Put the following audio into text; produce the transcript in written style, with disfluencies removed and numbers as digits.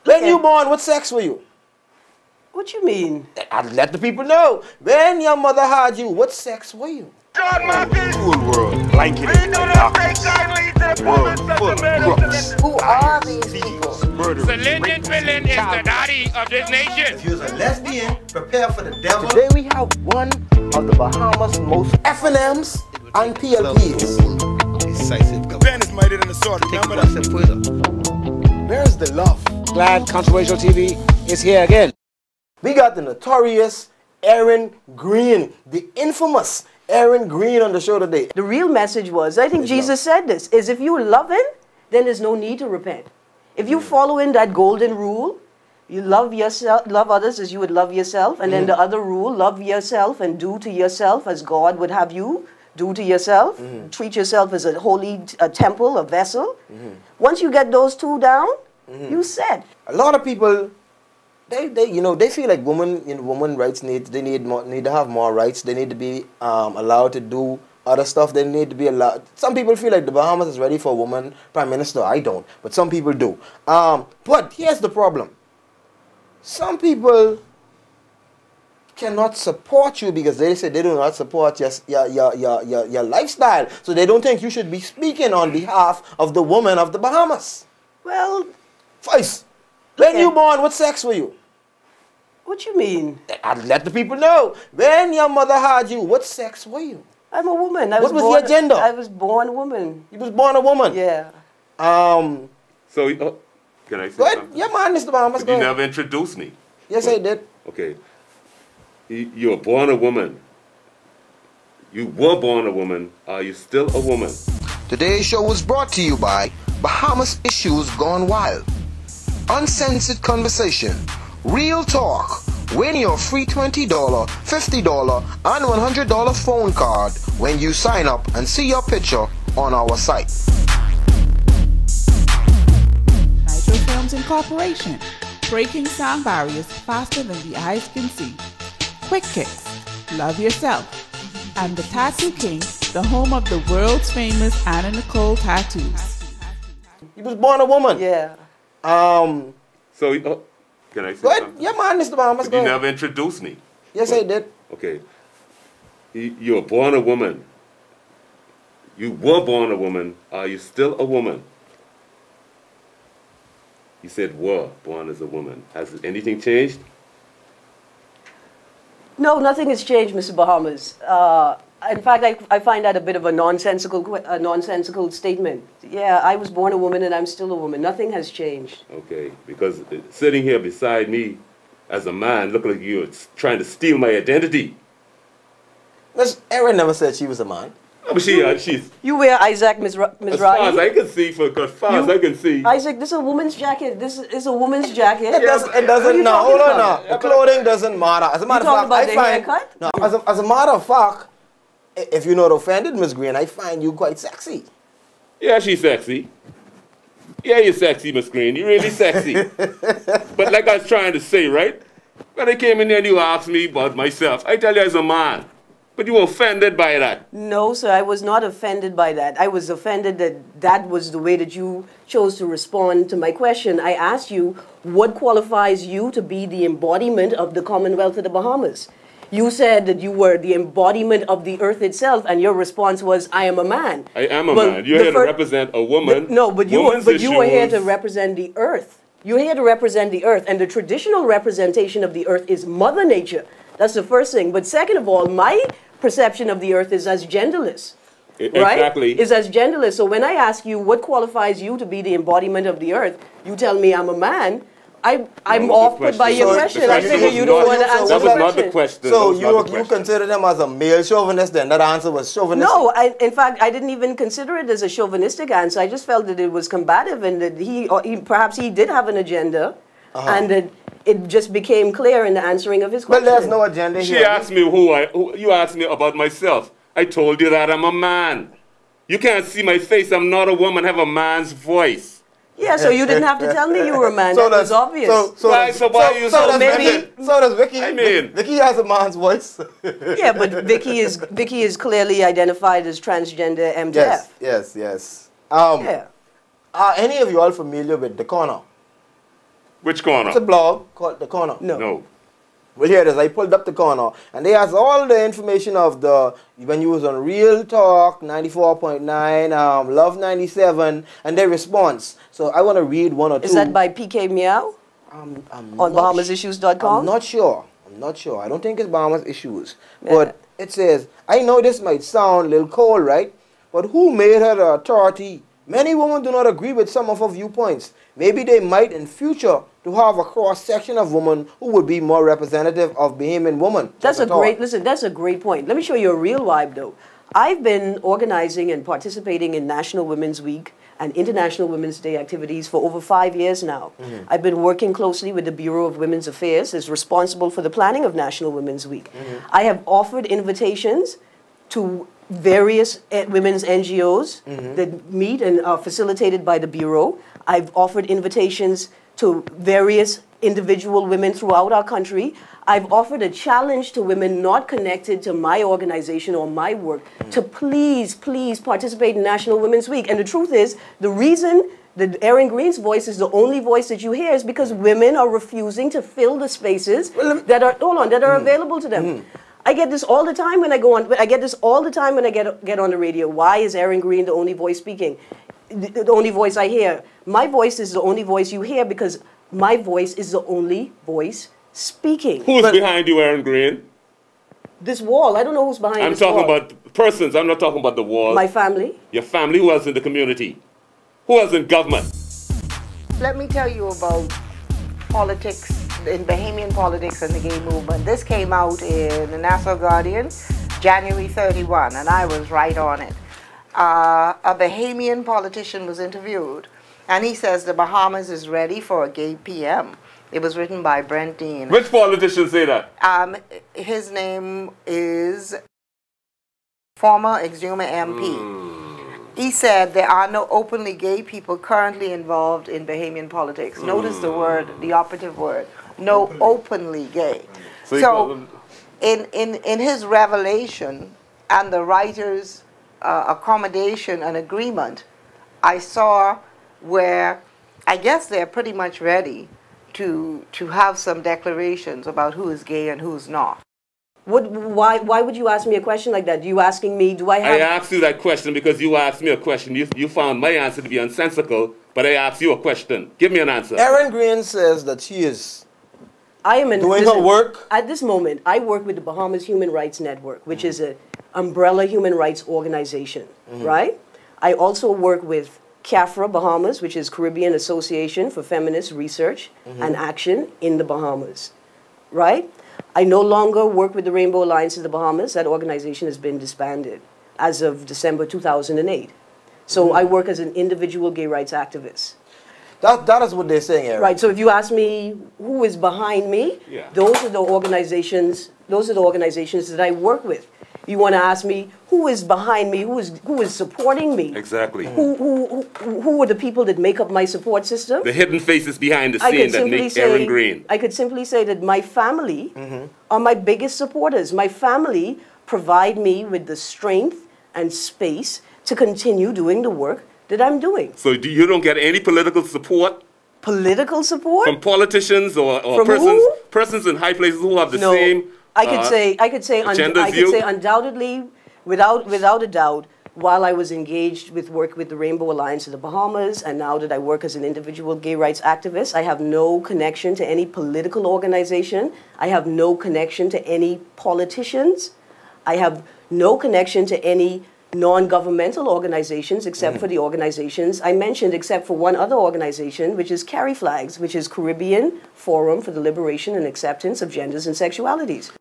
When you born, what sex were you? What you mean? I'll let the people know. When your mother had you, what sex were you? Cool world, blanketed in darkness. World full of crooks. Who are these people? Murderers. Lyndon Villain is the daddy of this nation. If you're a lesbian, prepare for the devil. Today we have one of the Bahamas' most FNMs and PLPs. Decisive government. Ben is mightier than the sword. Remember that? Where's the love? Glad Controversial TV is here again. We got the notorious Erin Green, the infamous Erin Green on the show today. The real message was, I think Jesus said this, is if you love him, then there's no need to repent. If you follow in that golden rule, you love yourself, love others as you would love yourself, and then the other rule, love yourself and do to yourself as God would have you do to yourself. Treat yourself as a holy temple, a vessel. Once you get those two down, you said. A lot of people, they feel like women rights need to have more rights. They need to be allowed to do other stuff. They need to be allowed. Some people feel like the Bahamas is ready for a woman prime minister. I don't, but some people do. But here's the problem. Some people cannot support you because they say they do not support your lifestyle. So they don't think you should be speaking on behalf of the woman of the Bahamas. Well, First, when you born, what sex were you? what you mean? I'll let the people know. When your mother had you, what sex were you? I'm a woman. What was your gender? I was born a woman. You was born a woman? Yeah. So, can I say Go ahead. something? Yeah, man, Mr. Bahamas, But go you ahead. never introduced me. Yes, I did. Okay. You were born a woman. You were born a woman. Are you still a woman? Today's show was brought to you by Bahamas Issues Gone Wild. Uncensored conversation. Real talk. Win your free $20, $50, and $100 phone card when you sign up and see your picture on our site. Nitro Films Incorporation. Breaking sound barriers faster than the eyes can see. Quick Kicks. Love yourself. And the Tattoo King, the home of the world's famous Anna Nicole tattoos. You was born a woman. Yeah. So, can I say Go ahead. something? Yeah, man, Mr. Bahamas, But go you ahead. never introduced me. Yes, I did. Okay. You were born a woman. You were born a woman. Are you still a woman? You said were born as a woman. Has anything changed? No, nothing has changed, Mr. Bahamas. In fact, I find that a bit of a nonsensical statement. Yeah, I was born a woman and I'm still a woman. Nothing has changed. Okay, because sitting here beside me as a man, look like you're trying to steal my identity. Miss Erin never said she was a man. No, but she's, You wear Isaac, Ms. as far as I can see, I can see. Isaac, this is a woman's jacket. This is a woman's jacket. It doesn't, no, hold on now. The clothing doesn't matter. As a matter of fact, I find, no, as a matter of fact, if you're not offended, Miss Green, I find you quite sexy. Yeah, she's sexy. Yeah, you're sexy, Miss Green. You're really sexy. But like I was trying to say, right? When I came in here and you asked me about myself, I tell you as a man. But you were offended by that. No, sir, I was not offended by that. I was offended that that was the way that you chose to respond to my question. I asked you, what qualifies you to be the embodiment of the Commonwealth of the Bahamas? You said that you were the embodiment of the earth itself, and your response was, I am a man. I am a man. You're here to represent a woman. No, but you were here to represent the earth. You're here to represent the earth, and the traditional representation of the earth is Mother Nature. That's the first thing. But second of all, my perception of the earth is as genderless. Right? Exactly. Is as genderless. So when I ask you what qualifies you to be the embodiment of the earth, you tell me I'm a man. I'm off put by your question. I figure you don't want to answer the question. That was not the question. So you consider them as a male chauvinist then? That answer was chauvinistic? No, in fact, I didn't even consider it as a chauvinistic answer. I just felt that it was combative and that perhaps he did have an agenda and that it just became clear in the answering of his question. Well, there's no agenda here. She asked me you asked me about myself. I told you that I'm a man. You can't see my face. I'm not a woman. I have a man's voice. Yeah, so you didn't have to tell me you were a man. So that was obvious. So Vicky, I mean, Vicky has a man's voice. Yeah, but Vicky is clearly identified as transgender MDF. Yes. Are any of you all familiar with the corner? Which corner? It's a blog called The Corner. No. Well, here it is. I pulled up The Corner, and they has all the information of when you was on Real Talk 94.9, Love 97, and their response. So I want to read one or two. Is that by PK Meow? I'm on BahamasIssues.com? I'm not sure. I don't think it's Bahamas Issues. Yeah. But it says, I know this might sound a little cold, right? But who made her the authority? Many women do not agree with some of her viewpoints. Maybe they might in future to have a cross-section of women who would be more representative of Bahamian women. That's a great point. Let me show you a real vibe, though. I've been organizing and participating in National Women's Week and International Women's Day activities for over 5 years now. Mm-hmm. I've been working closely with the Bureau of Women's Affairs, as responsible for the planning of National Women's Week. Mm-hmm. I have offered invitations to various women's NGOs that meet and are facilitated by the Bureau. I've offered invitations to various individual women throughout our country. I've offered a challenge to women not connected to my organization or my work to please participate in National Women's Week. And the truth is, the reason that Erin Green's voice is the only voice that you hear is because women are refusing to fill the spaces that are available to them. I get this all the time when I go on. I get this all the time when I get on the radio. Why is Erin Green the only voice speaking? The only voice I hear. My voice is the only voice you hear because my voice is the only voice speaking. Who's behind you, Erin Green? This wall. I don't know who's behind this wall. I'm talking about persons. I'm not talking about the wall. My family. Your family. Who else in the community? Who else in government? Let me tell you about politics, in Bahamian politics and the gay movement. This came out in the Nassau Guardian, January 31, and I was right on it. A Bahamian politician was interviewed, and he says the Bahamas is ready for a gay PM. It was written by Brent Dean. Which politician say that? His name is former Exuma MP. He said there are no openly gay people currently involved in Bahamian politics. Notice the word, the operative word. No openly gay. So in his revelation and the writer's accommodation and agreement, I saw where I guess they're pretty much ready to have some declarations about who is gay and who's not. Why would you ask me a question like that? You asking me, do I have... I asked you that question because you asked me a question. You found my answer to be nonsensical, but I asked you a question. Give me an answer. Erin Green says that she is doing her work. At this moment, I work with the Bahamas Human Rights Network, which is an umbrella human rights organization, right? I also work with CAFRA Bahamas, which is Caribbean Association for Feminist Research and Action in the Bahamas, right? I no longer work with the Rainbow Alliance of the Bahamas. That organization has been disbanded as of December 2008. So I work as an individual gay rights activist. That is what they're saying, Erin. Right. So if you ask me who is behind me, those are the organizations. Those are the organizations that I work with. You want to ask me who is behind me, who is supporting me? Exactly. Who are the people that make up my support system? The hidden faces behind the scene that make Erin Green. I could simply say that my family are my biggest supporters. My family provide me with the strength and space to continue doing the work that I'm doing. So you don't get any political support? Political support? From politicians or persons in high places who have the same I could say undoubtedly, without a doubt, while I was engaged with work with the Rainbow Alliance of the Bahamas, and now that I work as an individual gay rights activist, I have no connection to any political organization. I have no connection to any politicians. I have no connection to any non-governmental organizations except for the organizations I mentioned, except for one other organization, which is Carry Flags, which is Caribbean Forum for the Liberation and Acceptance of Genders and Sexualities.